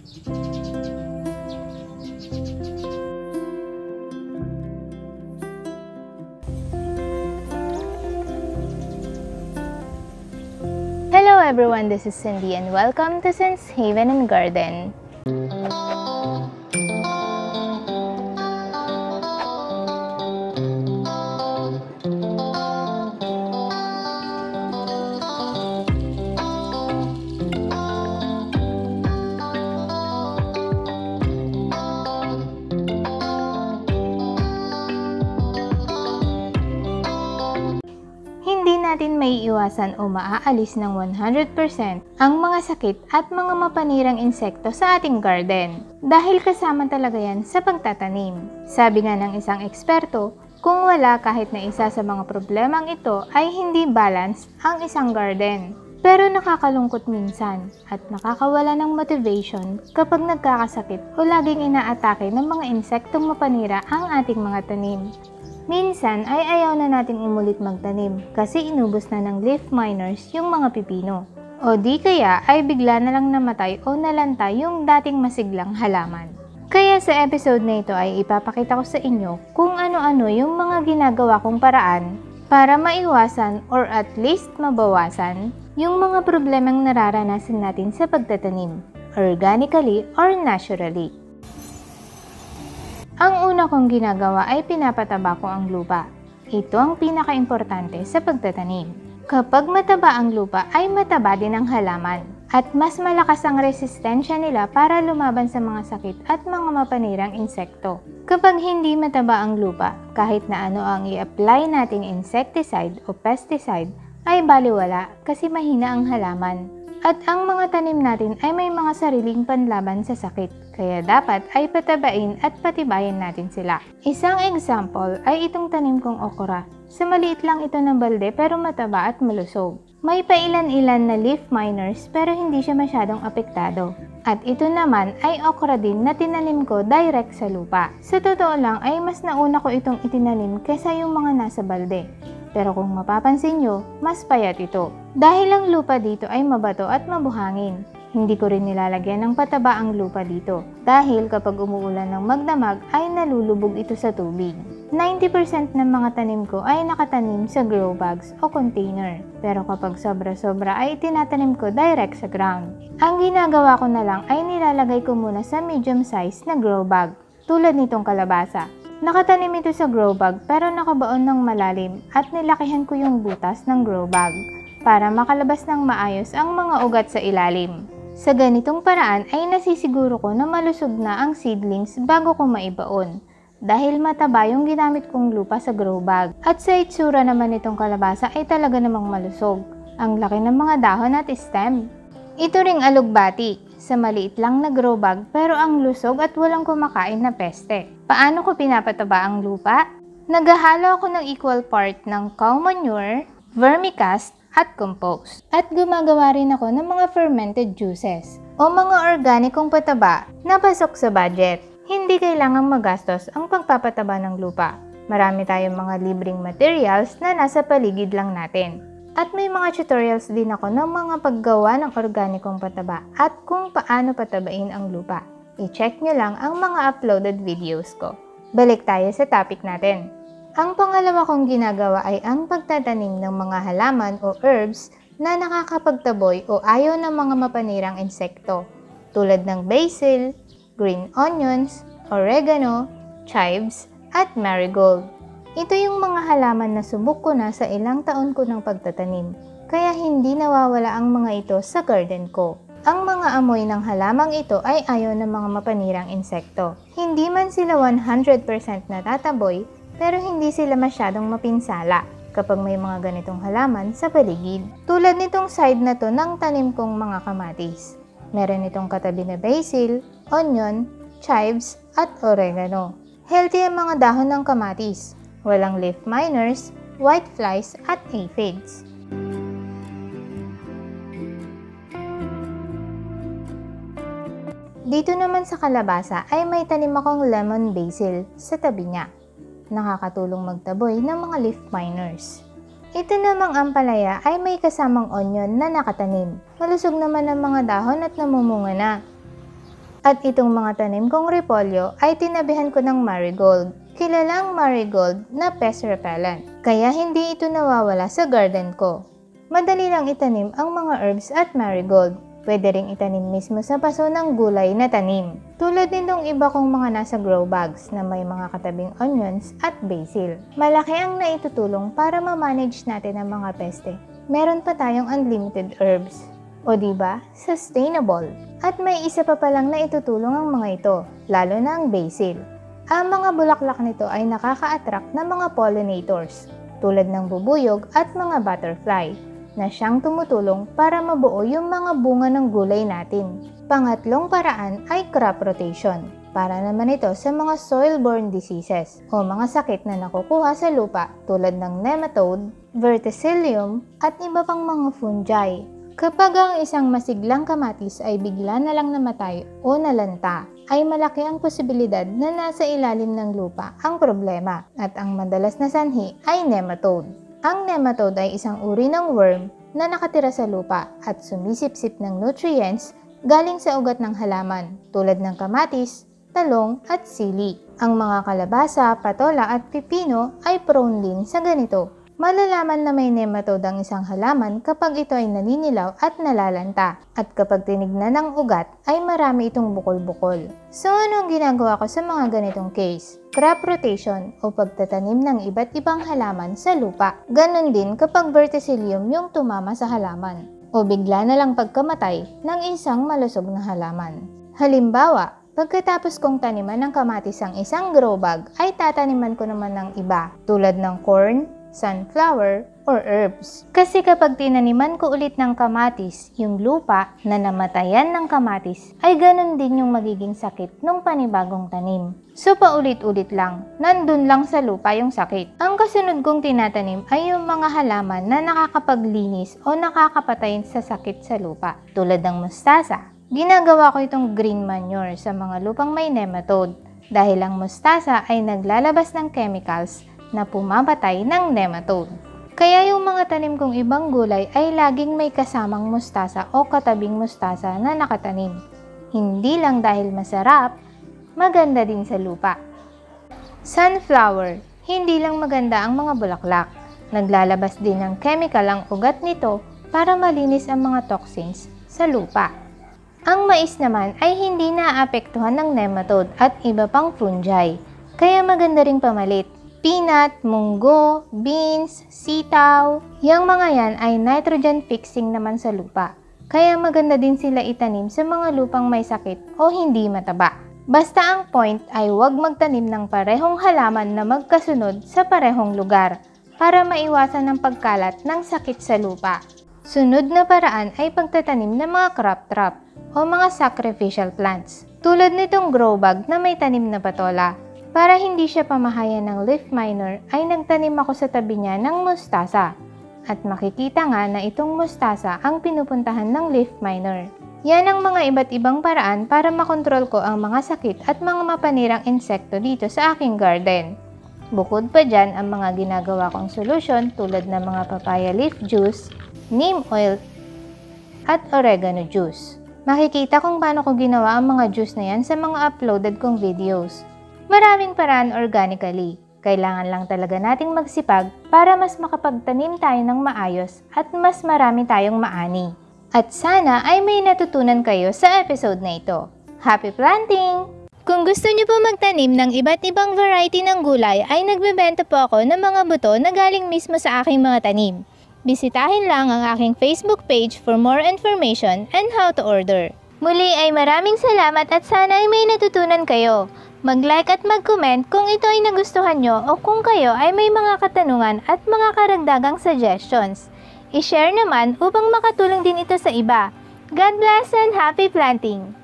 Hello everyone, this is Cindy and welcome to Cin's Haven and Garden. Hindi natin maiiwasan o maaalis ng 100% ang mga sakit at mga mapanirang insekto sa ating garden dahil kasama talaga yan sa pagtatanim. Sabi nga ng isang eksperto, kung wala kahit na isa sa mga problemang ito ay hindi balance ang isang garden. Pero nakakalungkot minsan at nakakawala ng motivation kapag nagkakasakit o laging inaatake ng mga insektong mapanira ang ating mga tanim. Minsan ay ayaw na nating umulit magtanim kasi inubos na ng leaf miners yung mga pipino. O di kaya ay bigla na lang namatay o nalanta yung dating masiglang halaman. Kaya sa episode na ito ay ipapakita ko sa inyo kung ano-ano yung mga ginagawa kong paraan para maiwasan or at least mabawasan yung mga problemang nararanasan natin sa pagtatanim, organically or naturally. Ang una kong ginagawa ay pinapataba ko ang lupa. Ito ang pinaka-importante sa pagtatanim. Kapag mataba ang lupa ay mataba din ang halaman at mas malakas ang resistensya nila para lumaban sa mga sakit at mga mapanirang insekto. Kapag hindi mataba ang lupa, kahit na ano ang i-apply nating insecticide o pesticide ay baliwala kasi mahina ang halaman. At ang mga tanim natin ay may mga sariling panlaban sa sakit, kaya dapat ay patabain at patibayin natin sila. Isang example ay itong tanim kong okra. Sa maliit lang ito ng balde pero mataba at malusog. May pailan-ilan na leaf miners pero hindi siya masyadong apektado. At ito naman ay okra din na tinanim ko direct sa lupa. Sa totoo lang ay mas nauna ko itong itinanim kaysa yung mga nasa balde. Pero kung mapapansin nyo, mas payat ito. Dahil ang lupa dito ay mabato at mabuhangin. Hindi ko rin nilalagyan ng pataba ang lupa dito. Dahil kapag umuulan ng magdamag ay nalulubog ito sa tubig. 90% ng mga tanim ko ay nakatanim sa grow bags o container. Pero kapag sobra-sobra ay itinatanim ko direct sa ground. Ang ginagawa ko na lang ay nilalagay ko muna sa medium size na grow bag. Tulad nitong kalabasa. Nakatanim ito sa grow bag pero nakabaon ng malalim at nilakihan ko yung butas ng grow bag para makalabas ng maayos ang mga ugat sa ilalim. Sa ganitong paraan ay nasisiguro ko na malusog na ang seedlings bago ko maibaon dahil mataba yung ginamit kong lupa sa grow bag. At sa itsura naman itong kalabasa ay talaga namang malusog. Ang laki ng mga dahon at stem. Ito ring alugbati. Sa maliit lang na grow bag pero ang lusog at walang kumakain na peste. Paano ko pinapataba ang lupa? Naghahalo ako ng equal part ng cow manure, vermicast at compost. At gumagawa rin ako ng mga fermented juices o mga organikong pataba na pasok sa budget. Hindi kailangang magastos ang pagpapataba ng lupa. Marami tayong mga libreng materials na nasa paligid lang natin. At may mga tutorials din ako ng mga paggawa ng organikong pataba at kung paano patabain ang lupa. I-check nyo lang ang mga uploaded videos ko. Balik tayo sa topic natin. Ang pangalawa kong ginagawa ay ang pagtatanim ng mga halaman o herbs na nakakapagtaboy o ayaw ng mga mapanirang insekto tulad ng basil, green onions, oregano, chives, at marigold. Ito yung mga halaman na subok ko na sa ilang taon ko ng pagtatanim, kaya hindi nawawala ang mga ito sa garden ko. Ang mga amoy ng halamang ito ay ayaw ng mga mapanirang insekto. Hindi man sila 100% natataboy, pero hindi sila masyadong mapinsala kapag may mga ganitong halaman sa paligid. Tulad nitong side na to ng tanim kong mga kamatis. Meron itong katabi na basil, onion, chives, at oregano. Healthy ang mga dahon ng kamatis. Walang leaf miners, whiteflies, at aphids. Dito naman sa kalabasa ay may tanim akong lemon basil sa tabi niya. Nakakatulong magtaboy ng mga leaf miners. Ito namang ampalaya ay may kasamang onion na nakatanim. Malusog naman ang mga dahon at namumunga na. At itong mga tanim kong repolyo ay tinabihan ko ng marigold. Kilalang marigold na pest repellent, kaya hindi ito nawawala sa garden ko. Madali lang itanim ang mga herbs at marigold. Pwede ring itanim mismo sa paso ng gulay na tanim. Tulad nitong iba kong mga nasa grow bags na may mga katabing onions at basil. Malaki ang naitutulong para ma-manage natin ang mga peste. Meron pa tayong unlimited herbs. O diba? Sustainable. At may isa pa palang naitutulong ang mga ito, lalo na ang basil. Ang mga bulaklak nito ay nakaka-attract ng mga pollinators, tulad ng bubuyog at mga butterfly, na siyang tumutulong para mabuo yung mga bunga ng gulay natin. Pangatlong paraan ay crop rotation. Para naman ito sa mga soil-borne diseases o mga sakit na nakukuha sa lupa tulad ng nematode, verticillium at iba pang mga fungi. Kapag ang isang masiglang kamatis ay bigla na lang namatay o nalanta, ay malaki ang posibilidad na nasa ilalim ng lupa ang problema at ang madalas na sanhi ay nematode. Ang nematode ay isang uri ng worm na nakatira sa lupa at sumisipsip ng nutrients galing sa ugat ng halaman tulad ng kamatis, talong at sili. Ang mga kalabasa, patola at pipino ay prone din sa ganito. Malalaman na may nematode ang isang halaman kapag ito ay naninilaw at nalalanta at kapag tinignan ng ugat ay marami itong bukol-bukol. So ano ang ginagawa ko sa mga ganitong case? Crop rotation o pagtatanim ng iba't ibang halaman sa lupa. Ganon din kapag verticillium yung tumama sa halaman o bigla na lang pagkamatay ng isang malusog na halaman. Halimbawa, pagkatapos kong taniman ng kamatis ang isang grow bag ay tataniman ko naman ng iba tulad ng corn, sunflower, or herbs. Kasi kapag tinaniman ko ulit ng kamatis, yung lupa na namatayan ng kamatis, ay ganun din yung magiging sakit ng panibagong tanim. So paulit-ulit lang, nandun lang sa lupa yung sakit. Ang kasunod kong tinatanim ay yung mga halaman na nakakapaglinis o nakakapatay sa sakit sa lupa, tulad ng mustasa. Ginagawa ko itong green manure sa mga lupang may nematode dahil ang mustasa ay naglalabas ng chemicals na pumapatay ng nematode. Kaya yung mga tanim kong ibang gulay ay laging may kasamang mustasa o katabing mustasa na nakatanim. Hindi lang dahil masarap, maganda din sa lupa. Sunflower, hindi lang maganda ang mga bulaklak. Naglalabas din ng chemical ang ugat nito para malinis ang mga toxins sa lupa. Ang mais naman ay hindi naapektuhan ng nematode at iba pang fungi, kaya maganda ring pamalit. Peanut, munggo, beans, sitaw, yung mga yan ay nitrogen fixing naman sa lupa. Kaya maganda din sila itanim sa mga lupang may sakit o hindi mataba. Basta ang point ay huwag magtanim ng parehong halaman na magkasunod sa parehong lugar para maiwasan ang pagkalat ng sakit sa lupa. Sunod na paraan ay pagtatanim ng mga crop top o mga sacrificial plants. Tulad nitong grow bag na may tanim na patola. Para hindi siya pamahayan ng leaf miner ay nagtanim ako sa tabi niya ng mustasa. At makikita nga na itong mustasa ang pinupuntahan ng leaf miner. Yan ang mga iba't ibang paraan para makontrol ko ang mga sakit at mga mapanirang insekto dito sa aking garden. Bukod pa dyan ang mga ginagawa kong solusyon tulad ng mga papaya leaf juice, neem oil, at oregano juice. Makikita kung paano ko ginawa ang mga juice na yan sa mga uploaded kong videos. Maraming paraan organically. Kailangan lang talaga nating magsipag para mas makapagtanim tayo ng maayos at mas marami tayong maani. At sana ay may natutunan kayo sa episode na ito. Happy planting! Kung gusto niyo po magtanim ng iba't ibang variety ng gulay ay nagbebenta po ako ng mga buto na galing mismo sa aking mga tanim. Bisitahin lang ang aking Facebook page for more information and how to order. Muli ay maraming salamat at sana ay may natutunan kayo. Mag-like at mag-comment kung ito ay nagustuhan nyo o kung kayo ay may mga katanungan at mga karagdagang suggestions. I-share naman upang makatulong din ito sa iba. God bless and happy planting!